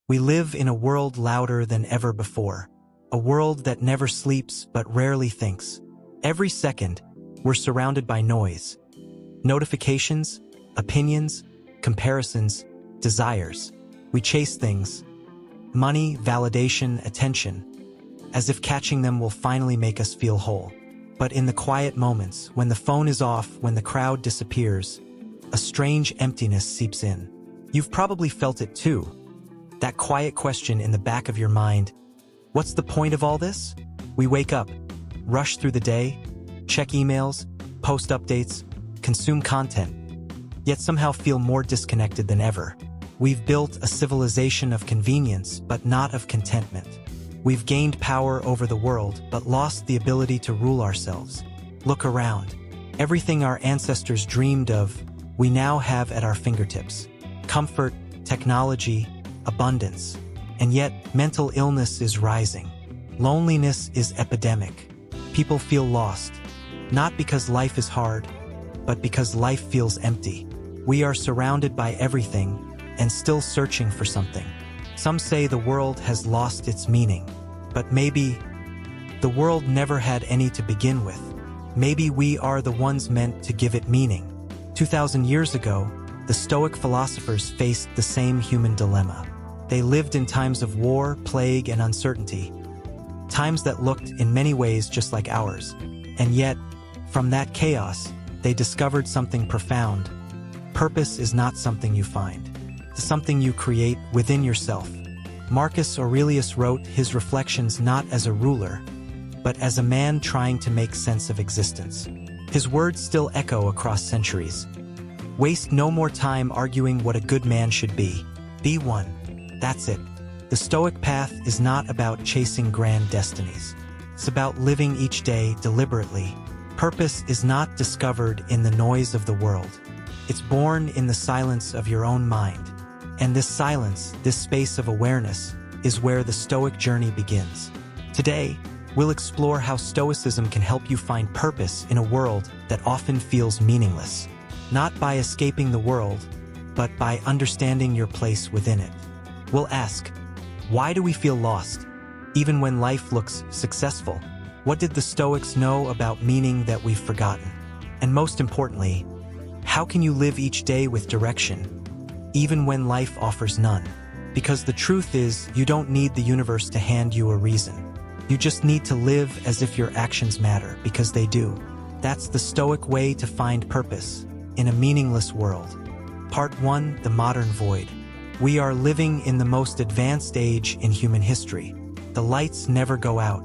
We live in a world louder than ever before, a world that never sleeps but rarely thinks. Every second, we're surrounded by noise. Notifications, opinions, comparisons, desires. We chase things. Money, validation, attention. As if catching them will finally make us feel whole. But in the quiet moments, when the phone is off, when the crowd disappears, a strange emptiness seeps in. You've probably felt it too. That quiet question in the back of your mind, what's the point of all this? We wake up, rush through the day, check emails, post updates, consume content, yet somehow feel more disconnected than ever. We've built a civilization of convenience, but not of contentment. We've gained power over the world, but lost the ability to rule ourselves. Look around. Everything our ancestors dreamed of, we now have at our fingertips. Comfort, technology, abundance. And yet, mental illness is rising. Loneliness is epidemic. People feel lost, not because life is hard, but because life feels empty. We are surrounded by everything and still searching for something. Some say the world has lost its meaning, but maybe the world never had any to begin with. Maybe we are the ones meant to give it meaning. 2,000 years ago, the Stoic philosophers faced the same human dilemma. They lived in times of war, plague, and uncertainty. Times that looked in many ways just like ours. And yet, from that chaos, they discovered something profound. Purpose is not something you find. It's something you create within yourself. Marcus Aurelius wrote his reflections not as a ruler, but as a man trying to make sense of existence. His words still echo across centuries. Waste no more time arguing what a good man should be. Be one. That's it. The Stoic path is not about chasing grand destinies. It's about living each day deliberately. Purpose is not discovered in the noise of the world. It's born in the silence of your own mind. And this silence, this space of awareness, is where the Stoic journey begins. Today, we'll explore how Stoicism can help you find purpose in a world that often feels meaningless. Not by escaping the world, but by understanding your place within it. We'll ask, why do we feel lost, even when life looks successful? What did the Stoics know about meaning that we've forgotten? And most importantly, how can you live each day with direction, even when life offers none? Because the truth is, you don't need the universe to hand you a reason. You just need to live as if your actions matter, because they do. That's the Stoic way to find purpose in a meaningless world. Part 1, the modern void. We are living in the most advanced age in human history. The lights never go out.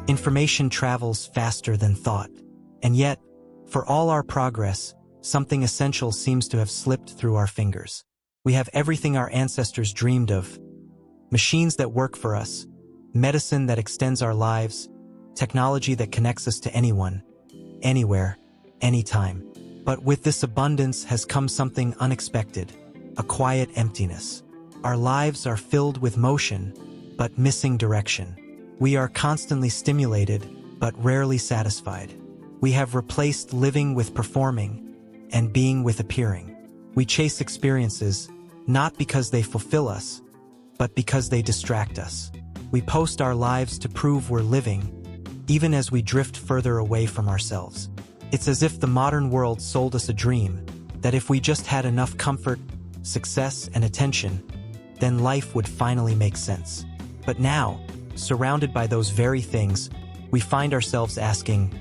Information travels faster than thought. And yet, for all our progress, something essential seems to have slipped through our fingers. We have everything our ancestors dreamed of. Machines that work for us, medicine that extends our lives, technology that connects us to anyone, anywhere, anytime. But with this abundance has come something unexpected, a quiet emptiness. Our lives are filled with motion, but missing direction. We are constantly stimulated, but rarely satisfied. We have replaced living with performing and being with appearing. We chase experiences, not because they fulfill us, but because they distract us. We post our lives to prove we're living, even as we drift further away from ourselves. It's as if the modern world sold us a dream, that if we just had enough comfort, success, and attention, then life would finally make sense. But now, surrounded by those very things, we find ourselves asking,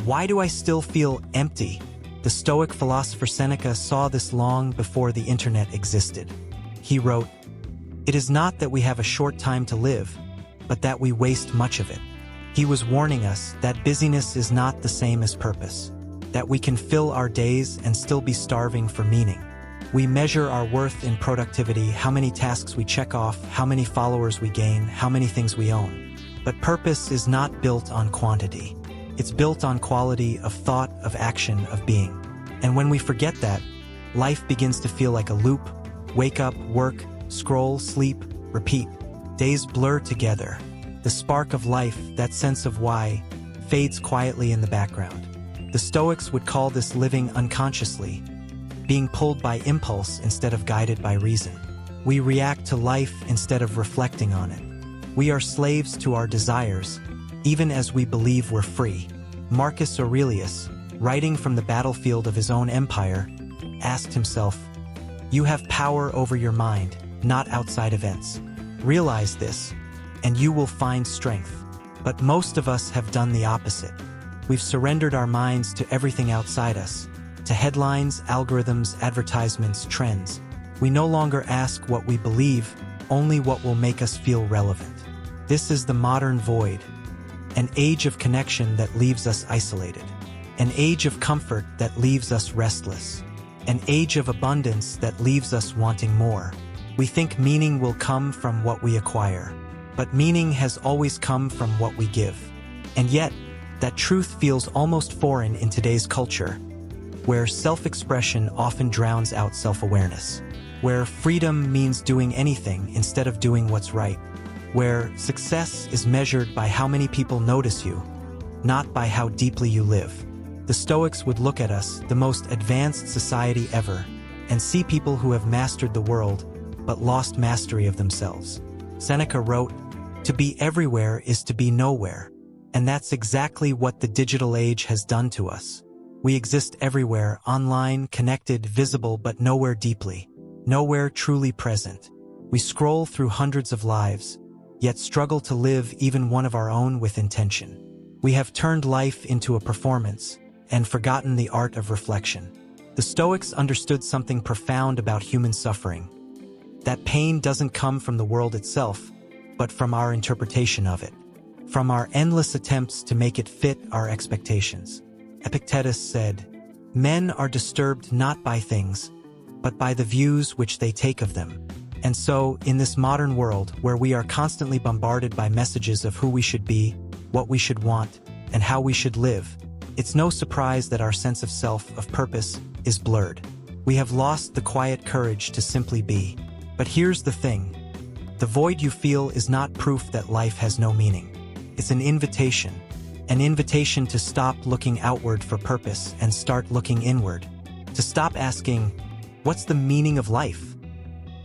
why do I still feel empty? The Stoic philosopher Seneca saw this long before the internet existed. He wrote, "It is not that we have a short time to live, but that we waste much of it." He was warning us that busyness is not the same as purpose, that we can fill our days and still be starving for meaning. We measure our worth in productivity, how many tasks we check off, how many followers we gain, how many things we own. But purpose is not built on quantity. It's built on quality of thought, of action, of being. And when we forget that, life begins to feel like a loop. Wake up, work, scroll, sleep, repeat. Days blur together. The spark of life, that sense of why, fades quietly in the background. The Stoics would call this living unconsciously, being pulled by impulse instead of guided by reason. We react to life instead of reflecting on it. We are slaves to our desires, even as we believe we're free. Marcus Aurelius, writing from the battlefield of his own empire, asked himself, "You have power over your mind, not outside events. Realize this, and you will find strength." But most of us have done the opposite. We've surrendered our minds to everything outside us, to headlines, algorithms, advertisements, trends. We no longer ask what we believe, only what will make us feel relevant. This is the modern void, an age of connection that leaves us isolated, an age of comfort that leaves us restless, an age of abundance that leaves us wanting more. We think meaning will come from what we acquire, but meaning has always come from what we give. And yet, that truth feels almost foreign in today's culture, where self-expression often drowns out self-awareness, where freedom means doing anything instead of doing what's right, where success is measured by how many people notice you, not by how deeply you live. The Stoics would look at us, the most advanced society ever, and see people who have mastered the world, but lost mastery of themselves. Seneca wrote, "To be everywhere is to be nowhere." And that's exactly what the digital age has done to us. We exist everywhere, online, connected, visible, but nowhere deeply, nowhere truly present. We scroll through hundreds of lives, yet struggle to live even one of our own with intention. We have turned life into a performance and forgotten the art of reflection. The Stoics understood something profound about human suffering, that pain doesn't come from the world itself, but from our interpretation of it, from our endless attempts to make it fit our expectations. Epictetus said, "Men are disturbed not by things, but by the views which they take of them." And so, in this modern world where we are constantly bombarded by messages of who we should be, what we should want, and how we should live, it's no surprise that our sense of self, of purpose, is blurred. We have lost the quiet courage to simply be. But here's the thing. The void you feel is not proof that life has no meaning. It's an invitation to stop looking outward for purpose and start looking inward, to stop asking, "What's the meaning of life?"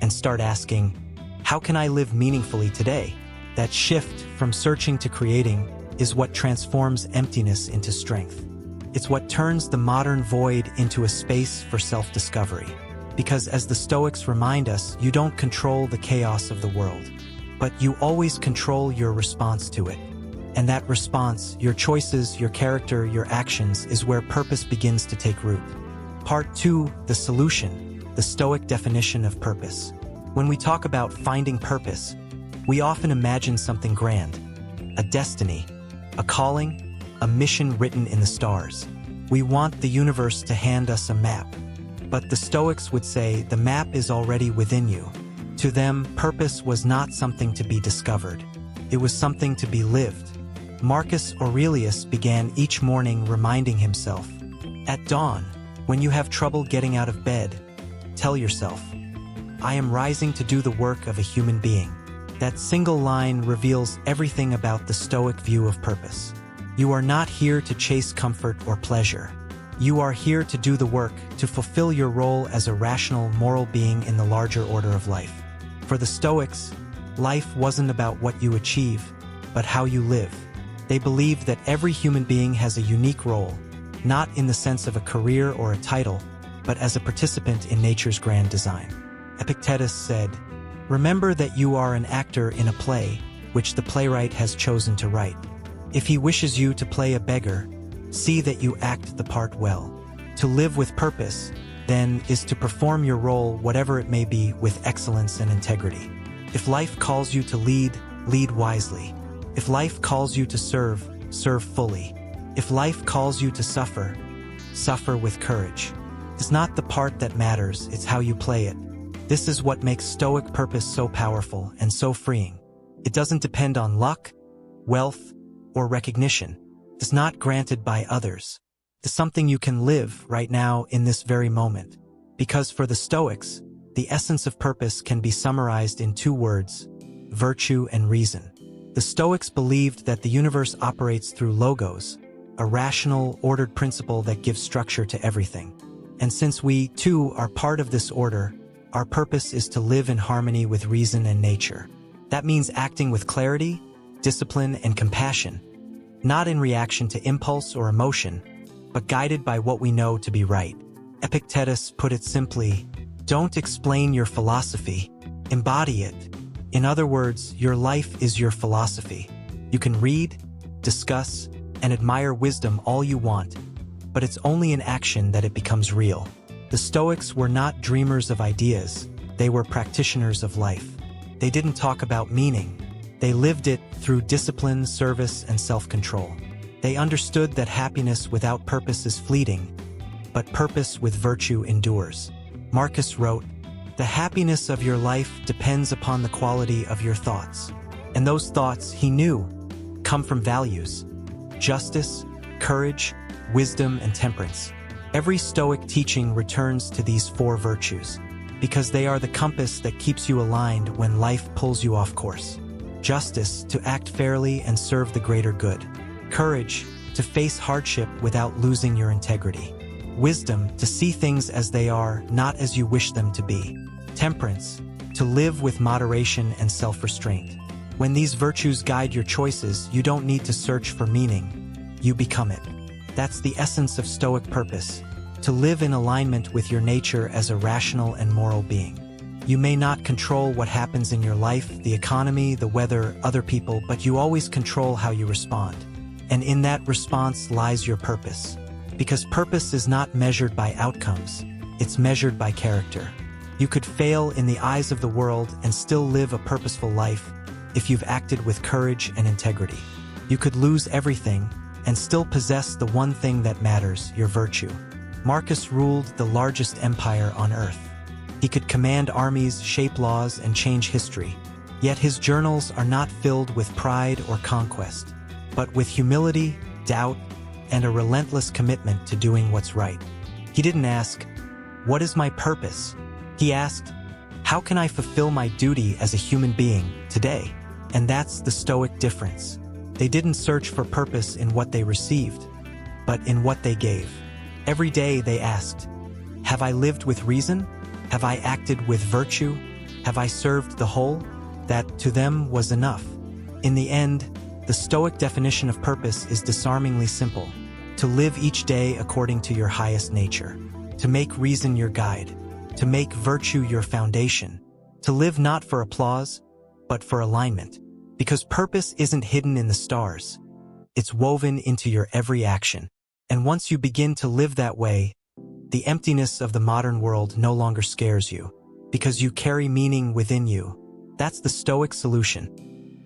and start asking, "How can I live meaningfully today?" That shift from searching to creating is what transforms emptiness into strength. It's what turns the modern void into a space for self-discovery. Because as the Stoics remind us, you don't control the chaos of the world, but you always control your response to it. And that response, your choices, your character, your actions, is where purpose begins to take root. Part 2, the solution, the Stoic definition of purpose. When we talk about finding purpose, we often imagine something grand, a destiny, a calling, a mission written in the stars. We want the universe to hand us a map. But the Stoics would say the map is already within you. To them, purpose was not something to be discovered. It was something to be lived. Marcus Aurelius began each morning reminding himself, "At dawn, when you have trouble getting out of bed, tell yourself, 'I am rising to do the work of a human being.'" That single line reveals everything about the Stoic view of purpose. You are not here to chase comfort or pleasure. You are here to do the work, to fulfill your role as a rational, moral being in the larger order of life. For the Stoics, life wasn't about what you achieve, but how you live. They believed that every human being has a unique role, not in the sense of a career or a title, but as a participant in nature's grand design. Epictetus said, "Remember that you are an actor in a play, which the playwright has chosen to write. If he wishes you to play a beggar, see that you act the part well." To live with purpose, then, is to perform your role, whatever it may be, with excellence and integrity. If life calls you to lead, lead wisely. If life calls you to serve, serve fully. If life calls you to suffer, suffer with courage. It's not the part that matters, it's how you play it. This is what makes Stoic purpose so powerful and so freeing. It doesn't depend on luck, wealth, or recognition. It's not granted by others. It's something you can live right now in this very moment. Because for the Stoics, the essence of purpose can be summarized in 2 words, virtue and reason. The Stoics believed that the universe operates through logos, a rational, ordered principle that gives structure to everything. And since we, too, are part of this order, our purpose is to live in harmony with reason and nature. That means acting with clarity, discipline, and compassion, not in reaction to impulse or emotion, but guided by what we know to be right. Epictetus put it simply, don't explain your philosophy, embody it. In other words, your life is your philosophy. You can read, discuss, and admire wisdom all you want, but it's only in action that it becomes real. The Stoics were not dreamers of ideas, they were practitioners of life. They didn't talk about meaning, they lived it through discipline, service, and self-control. They understood that happiness without purpose is fleeting, but purpose with virtue endures. Marcus wrote, "The happiness of your life depends upon the quality of your thoughts." And those thoughts, he knew, come from values: justice, courage, wisdom, and temperance. Every Stoic teaching returns to these four virtues, because they are the compass that keeps you aligned when life pulls you off course. Justice, to act fairly and serve the greater good. Courage, to face hardship without losing your integrity. Wisdom, to see things as they are, not as you wish them to be. Temperance, to live with moderation and self-restraint. When these virtues guide your choices, you don't need to search for meaning. You become it. That's the essence of Stoic purpose, to live in alignment with your nature as a rational and moral being. You may not control what happens in your life, the economy, the weather, other people, but you always control how you respond. And in that response lies your purpose. Because purpose is not measured by outcomes, it's measured by character. You could fail in the eyes of the world and still live a purposeful life if you've acted with courage and integrity. You could lose everything and still possess the one thing that matters, your virtue. Marcus ruled the largest empire on earth. He could command armies, shape laws, and change history. Yet his journals are not filled with pride or conquest, but with humility, doubt, and a relentless commitment to doing what's right. He didn't ask, "What is my purpose?" He asked, "How can I fulfill my duty as a human being today?" And that's the Stoic difference. They didn't search for purpose in what they received, but in what they gave. Every day they asked, "Have I lived with reason? Have I acted with virtue? Have I served the whole?" That, to them, was enough. In the end, the Stoic definition of purpose is disarmingly simple: to live each day according to your highest nature, to make reason your guide, to make virtue your foundation, to live not for applause, but for alignment. Because purpose isn't hidden in the stars, it's woven into your every action. And once you begin to live that way, the emptiness of the modern world no longer scares you, because you carry meaning within you. That's the Stoic solution.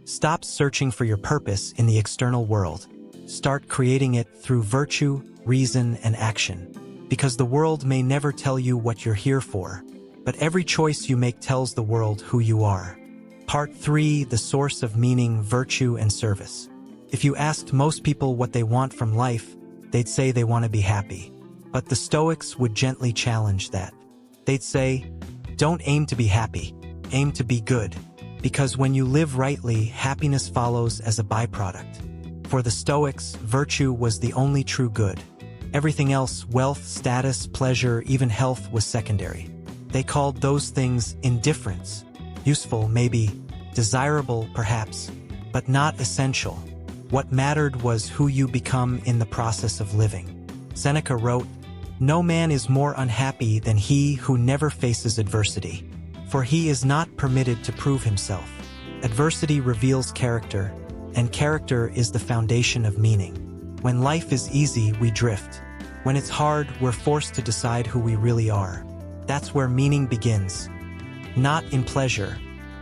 Stop searching for your purpose in the external world. Start creating it through virtue, reason, and action. Because the world may never tell you what you're here for, but every choice you make tells the world who you are. Part 3, the source of meaning, virtue, and service. If you asked most people what they want from life, they'd say they want to be happy. But the Stoics would gently challenge that. They'd say, don't aim to be happy, aim to be good. Because when you live rightly, happiness follows as a byproduct. For the Stoics, virtue was the only true good. Everything else, wealth, status, pleasure, even health, was secondary. They called those things indifference. Useful, maybe, desirable, perhaps, but not essential. What mattered was who you become in the process of living. Seneca wrote, "No man is more unhappy than he who never faces adversity, for he is not permitted to prove himself." Adversity reveals character, and character is the foundation of meaning. When life is easy, we drift. When it's hard, we're forced to decide who we really are. That's where meaning begins. Not in pleasure,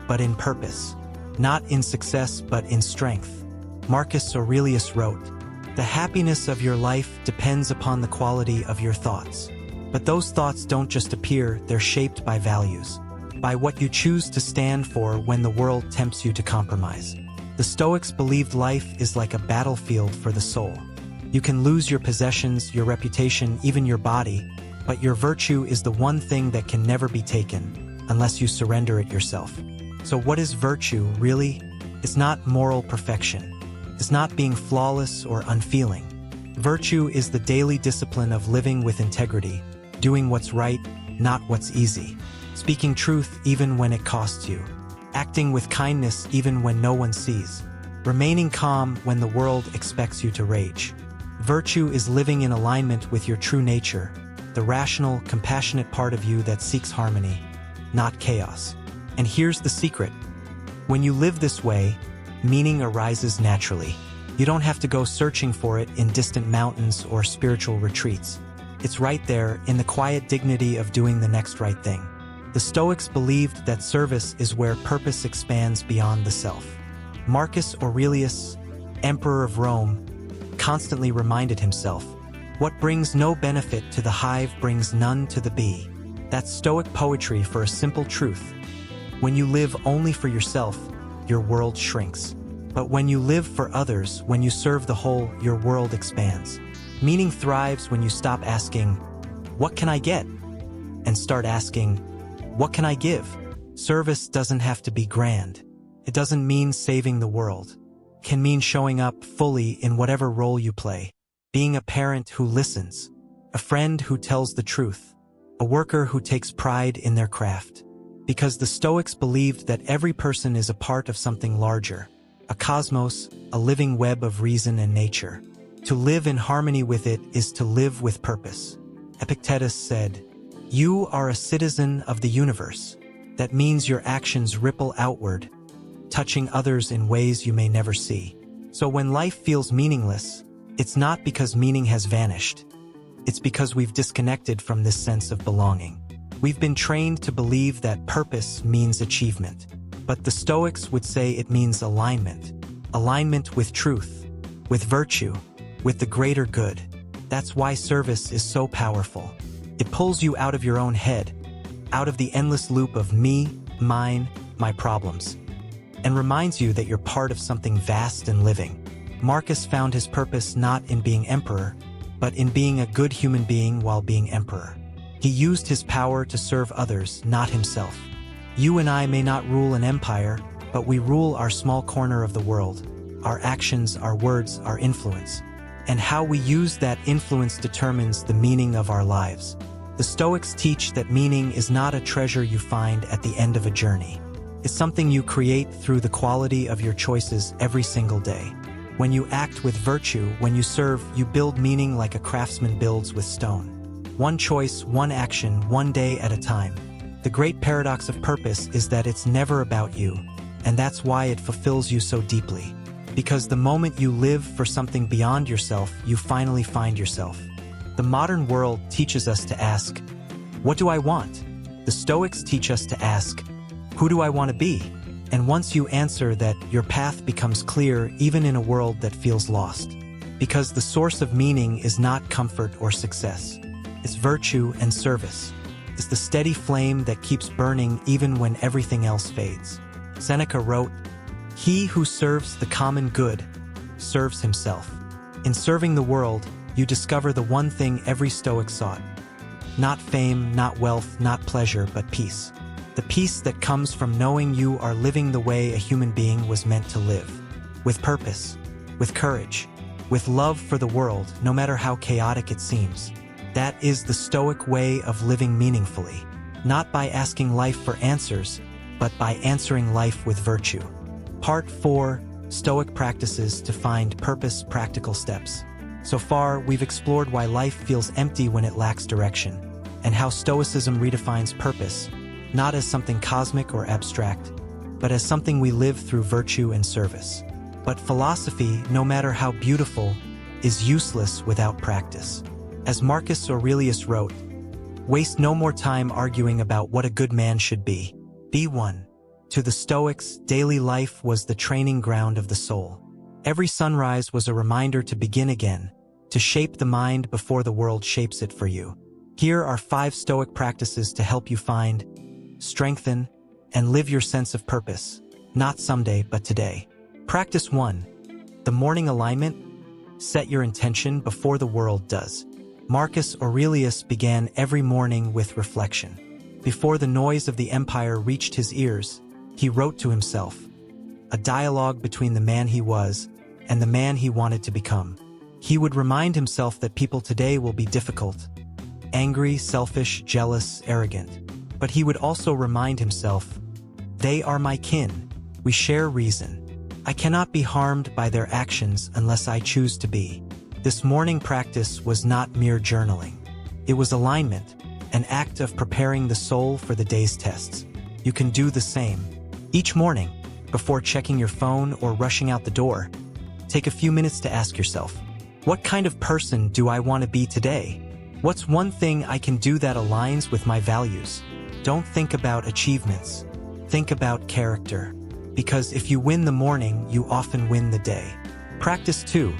but in purpose. Not in success, but in strength. Marcus Aurelius wrote, "The happiness of your life depends upon the quality of your thoughts." But those thoughts don't just appear, they're shaped by values. By what you choose to stand for when the world tempts you to compromise. The Stoics believed life is like a battlefield for the soul. You can lose your possessions, your reputation, even your body, but your virtue is the one thing that can never be taken, unless you surrender it yourself. So what is virtue, really? It's not moral perfection. It's not being flawless or unfeeling. Virtue is the daily discipline of living with integrity, doing what's right, not what's easy. speaking truth even when it costs you, acting with kindness even when no one sees, remaining calm when the world expects you to rage. Virtue is living in alignment with your true nature, the rational, compassionate part of you that seeks harmony, not chaos. And here's the secret. When you live this way, meaning arises naturally. You don't have to go searching for it in distant mountains or spiritual retreats. It's right there in the quiet dignity of doing the next right thing. The Stoics believed that service is where purpose expands beyond the self. Marcus Aurelius, Emperor of Rome, constantly reminded himself, "What brings no benefit to the hive brings none to the bee." That's Stoic poetry for a simple truth. When you live only for yourself, your world shrinks. But when you live for others, when you serve the whole, your world expands. Meaning thrives when you stop asking, "What can I get?" and start asking, "What can I give?" Service doesn't have to be grand. It doesn't mean saving the world. It can mean showing up fully in whatever role you play. Being a parent who listens, a friend who tells the truth, a worker who takes pride in their craft. Because the Stoics believed that every person is a part of something larger, a cosmos, a living web of reason and nature. To live in harmony with it is to live with purpose. Epictetus said, "You are a citizen of the universe." That means your actions ripple outward, touching others in ways you may never see. So when life feels meaningless, it's not because meaning has vanished. It's because we've disconnected from this sense of belonging. We've been trained to believe that purpose means achievement. But the Stoics would say it means alignment. Alignment with truth, with virtue, with the greater good. That's why service is so powerful. It pulls you out of your own head, out of the endless loop of me, mine, my problems, and reminds you that you're part of something vast and living. Marcus found his purpose not in being emperor, but in being a good human being while being emperor. He used his power to serve others, not himself. You and I may not rule an empire, but we rule our small corner of the world, our actions, our words, our influence. And how we use that influence determines the meaning of our lives. The Stoics teach that meaning is not a treasure you find at the end of a journey. It's something you create through the quality of your choices every single day. When you act with virtue, when you serve, you build meaning like a craftsman builds with stone. One choice, one action, one day at a time. The great paradox of purpose is that it's never about you, and that's why it fulfills you so deeply. Because the moment you live for something beyond yourself, you finally find yourself. The modern world teaches us to ask, "What do I want?" The Stoics teach us to ask, "Who do I want to be?" And once you answer that, your path becomes clear even in a world that feels lost. Because the source of meaning is not comfort or success. It's virtue and service. It's the steady flame that keeps burning even when everything else fades. Seneca wrote, "He who serves the common good serves himself." In serving the world, you discover the one thing every Stoic sought. Not fame, not wealth, not pleasure, but peace. The peace that comes from knowing you are living the way a human being was meant to live. With purpose, with courage, with love for the world, no matter how chaotic it seems. That is the Stoic way of living meaningfully. Not by asking life for answers, but by answering life with virtue. Part 4, Stoic Practices to Find Purpose, Practical Steps. So far, we've explored why life feels empty when it lacks direction, and how Stoicism redefines purpose, not as something cosmic or abstract, but as something we live through virtue and service. But philosophy, no matter how beautiful, is useless without practice. As Marcus Aurelius wrote, "Waste no more time arguing about what a good man should be. Be one." To the Stoics, daily life was the training ground of the soul. Every sunrise was a reminder to begin again, to shape the mind before the world shapes it for you. Here are 5 Stoic practices to help you find, strengthen, and live your sense of purpose, not someday but today. Practice 1. The morning alignment. Set your intention before the world does. Marcus Aurelius began every morning with reflection. Before the noise of the empire reached his ears, he wrote to himself, a dialogue between the man he was and the man he wanted to become. He would remind himself that people today will be difficult, angry, selfish, jealous, arrogant. But he would also remind himself, "They are my kin. We share reason. I cannot be harmed by their actions unless I choose to be." This morning practice was not mere journaling. It was alignment, an act of preparing the soul for the day's tests. You can do the same. Each morning, before checking your phone or rushing out the door, take a few minutes to ask yourself, what kind of person do I want to be today? What's one thing I can do that aligns with my values? Don't think about achievements. Think about character. Because if you win the morning, you often win the day. Practice 2.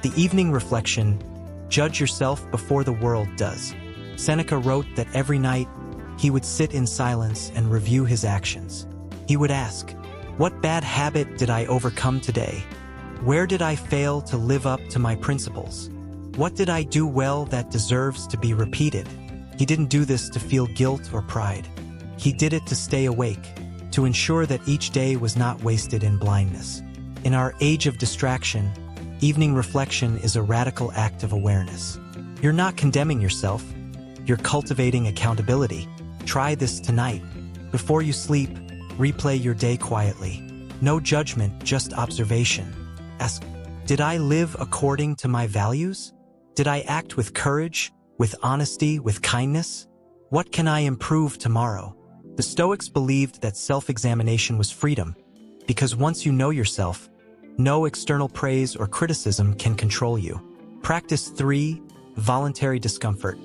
The evening reflection. Judge yourself before the world does. Seneca wrote that every night he would sit in silence and review his actions. He would ask, what bad habit did I overcome today? Where did I fail to live up to my principles? What did I do well that deserves to be repeated? He didn't do this to feel guilt or pride. He did it to stay awake, to ensure that each day was not wasted in blindness. In our age of distraction, evening reflection is a radical act of awareness. You're not condemning yourself. You're cultivating accountability. Try this tonight. Before you sleep, replay your day quietly. No judgment, just observation. Ask, did I live according to my values? Did I act with courage, with honesty, with kindness? What can I improve tomorrow? The Stoics believed that self-examination was freedom, because once you know yourself, no external praise or criticism can control you. Practice 3. Voluntary discomfort.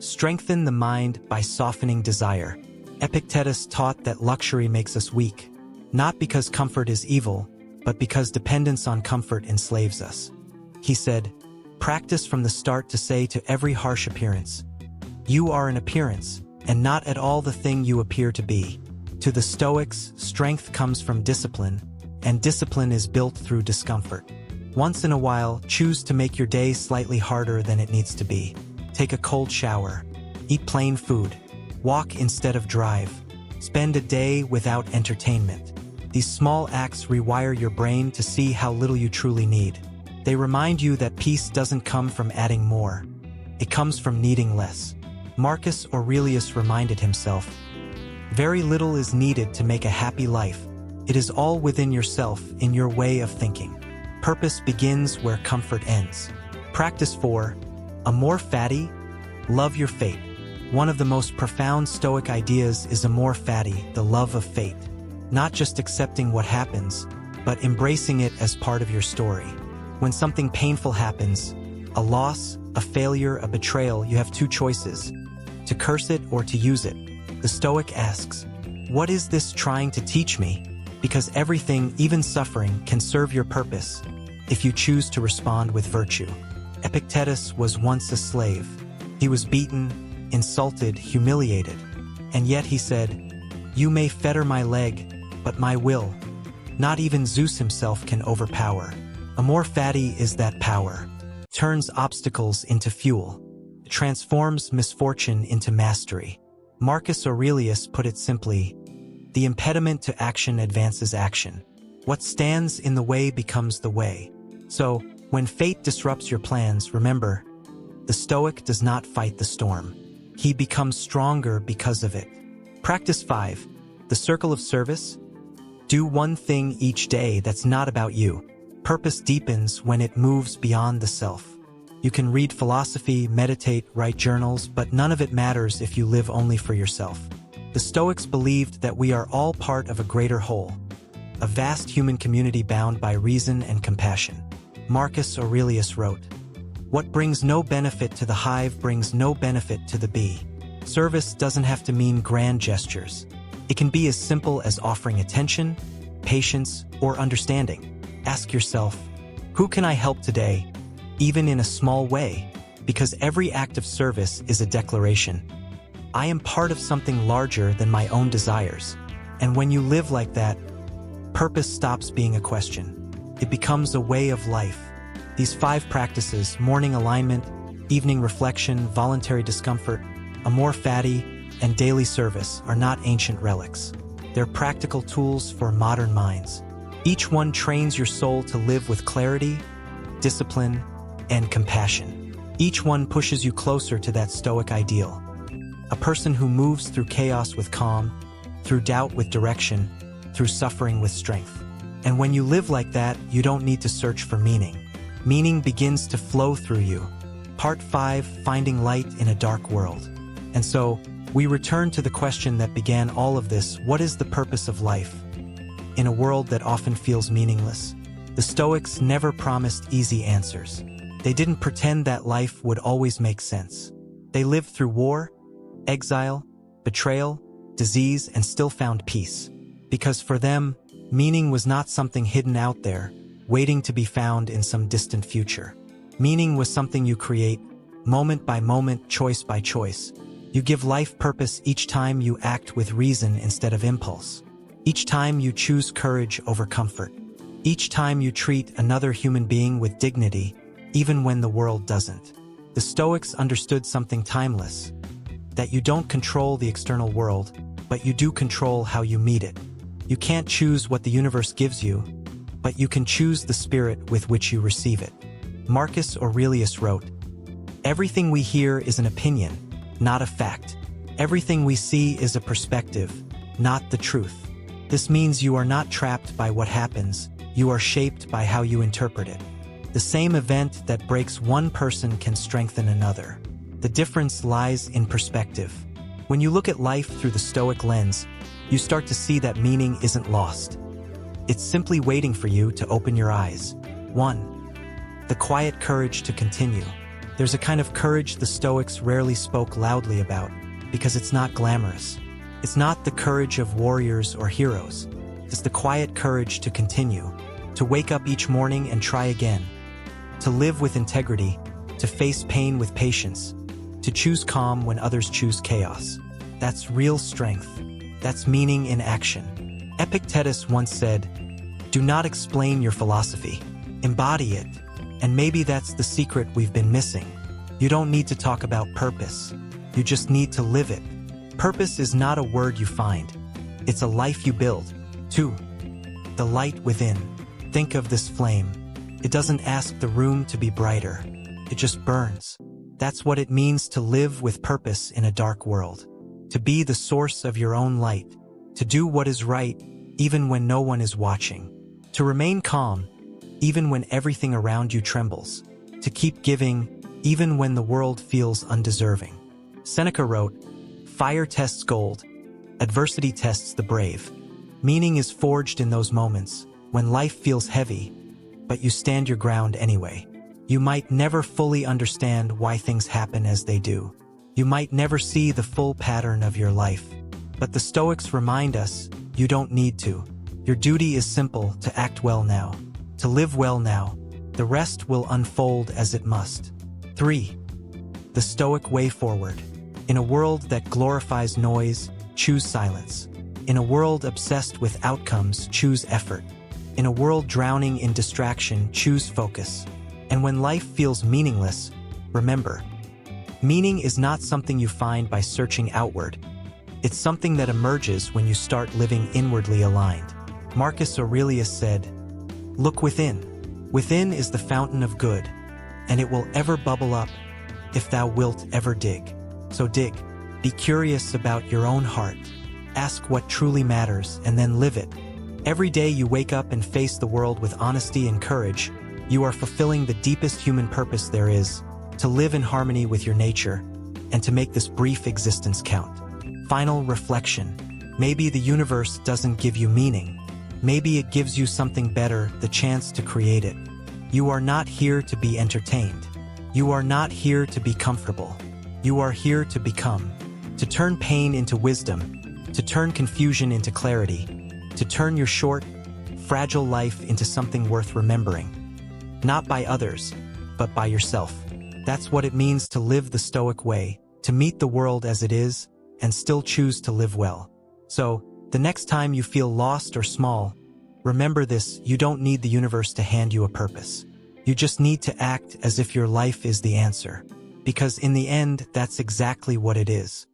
Strengthen the mind by softening desire. Epictetus taught that luxury makes us weak, not because comfort is evil, but because dependence on comfort enslaves us. He said, practice from the start to say to every harsh appearance, you are an appearance, and not at all the thing you appear to be. To the Stoics, strength comes from discipline, and discipline is built through discomfort. Once in a while, choose to make your day slightly harder than it needs to be. Take a cold shower. Eat plain food. Walk instead of drive. Spend a day without entertainment. These small acts rewire your brain to see how little you truly need. They remind you that peace doesn't come from adding more. It comes from needing less. Marcus Aurelius reminded himself, very little is needed to make a happy life. It is all within yourself, in your way of thinking. Purpose begins where comfort ends. Practice 4. Amor fati, love your fate. One of the most profound Stoic ideas is amor fati, the love of fate. Not just accepting what happens, but embracing it as part of your story. When something painful happens, a loss, a failure, a betrayal, you have two choices: to curse it or to use it. The Stoic asks, what is this trying to teach me? Because everything, even suffering, can serve your purpose if you choose to respond with virtue. Epictetus was once a slave. He was beaten, insulted, humiliated. And yet he said, you may fetter my leg, but my will, not even Zeus himself can overpower. Amor fati is that power. It turns obstacles into fuel. It transforms misfortune into mastery. Marcus Aurelius put it simply, the impediment to action advances action. What stands in the way becomes the way. So, when fate disrupts your plans, remember, the Stoic does not fight the storm. He becomes stronger because of it. Practice 5. The circle of service. Do one thing each day that's not about you. Purpose deepens when it moves beyond the self. You can read philosophy, meditate, write journals, but none of it matters if you live only for yourself. The Stoics believed that we are all part of a greater whole, a vast human community bound by reason and compassion. Marcus Aurelius wrote, what brings no benefit to the hive brings no benefit to the bee. Service doesn't have to mean grand gestures. It can be as simple as offering attention, patience, or understanding. Ask yourself, who can I help today, even in a small way? Because every act of service is a declaration. I am part of something larger than my own desires. And when you live like that, purpose stops being a question. It becomes a way of life. These 5 practices, morning alignment, evening reflection, voluntary discomfort, amor fati, and daily service, are not ancient relics. They're practical tools for modern minds. Each one trains your soul to live with clarity, discipline, and compassion. Each one pushes you closer to that Stoic ideal. a person who moves through chaos with calm, through doubt with direction, through suffering with strength. And when you live like that, you don't need to search for meaning. Meaning begins to flow through you. Part 5, Finding Light in a Dark World. And so, we return to the question that began all of this: what is the purpose of life? In a world that often feels meaningless, the Stoics never promised easy answers. They didn't pretend that life would always make sense. They lived through war, exile, betrayal, disease, and still found peace. Because for them, meaning was not something hidden out there, waiting to be found in some distant future. Meaning was something you create, moment by moment, choice by choice. You give life purpose each time you act with reason instead of impulse. Each time you choose courage over comfort. Each time you treat another human being with dignity, even when the world doesn't. The Stoics understood something timeless: that you don't control the external world, but you do control how you meet it. You can't choose what the universe gives you, but you can choose the spirit with which you receive it. Marcus Aurelius wrote, "Everything we hear is an opinion, not a fact. Everything we see is a perspective, not the truth." This means you are not trapped by what happens, you are shaped by how you interpret it. The same event that breaks one person can strengthen another. The difference lies in perspective. When you look at life through the Stoic lens, you start to see that meaning isn't lost. It's simply waiting for you to open your eyes. 1. The quiet courage to continue. There's a kind of courage the Stoics rarely spoke loudly about, because it's not glamorous. It's not the courage of warriors or heroes. It's the quiet courage to continue, to wake up each morning and try again, to live with integrity, to face pain with patience, to choose calm when others choose chaos. That's real strength. That's meaning in action. Epictetus once said, "Do not explain your philosophy. Embody it." And maybe that's the secret we've been missing. You don't need to talk about purpose. You just need to live it. Purpose is not a word you find. It's a life you build. 2. The light within. Think of this flame. It doesn't ask the room to be brighter. It just burns. That's what it means to live with purpose in a dark world. To be the source of your own light. To do what is right, even when no one is watching. To remain calm, even when everything around you trembles. To keep giving, even when the world feels undeserving. Seneca wrote, "Fire tests gold. Adversity tests the brave." Meaning is forged in those moments, when life feels heavy, but you stand your ground anyway. You might never fully understand why things happen as they do. You might never see the full pattern of your life. But the Stoics remind us, you don't need to. Your duty is simple: to act well now. To live well now. The rest will unfold as it must. 3. The Stoic way forward. In a world that glorifies noise, choose silence. In a world obsessed with outcomes, choose effort. In a world drowning in distraction, choose focus. And when life feels meaningless, remember, meaning is not something you find by searching outward. It's something that emerges when you start living inwardly aligned. Marcus Aurelius said, "Look within. Within is the fountain of good, and it will ever bubble up if thou wilt ever dig." So dig. Be curious about your own heart. Ask what truly matters and then live it. Every day you wake up and face the world with honesty and courage, you are fulfilling the deepest human purpose there is: to live in harmony with your nature and to make this brief existence count. Final reflection. Maybe the universe doesn't give you meaning. Maybe it gives you something better, the chance to create it. You are not here to be entertained. You are not here to be comfortable. You are here to become, to turn pain into wisdom, to turn confusion into clarity, to turn your short, fragile life into something worth remembering. Not by others, but by yourself. That's what it means to live the Stoic way, to meet the world as it is, and still choose to live well. So, the next time you feel lost or small, remember this: you don't need the universe to hand you a purpose. You just need to act as if your life is the answer. Because in the end, that's exactly what it is.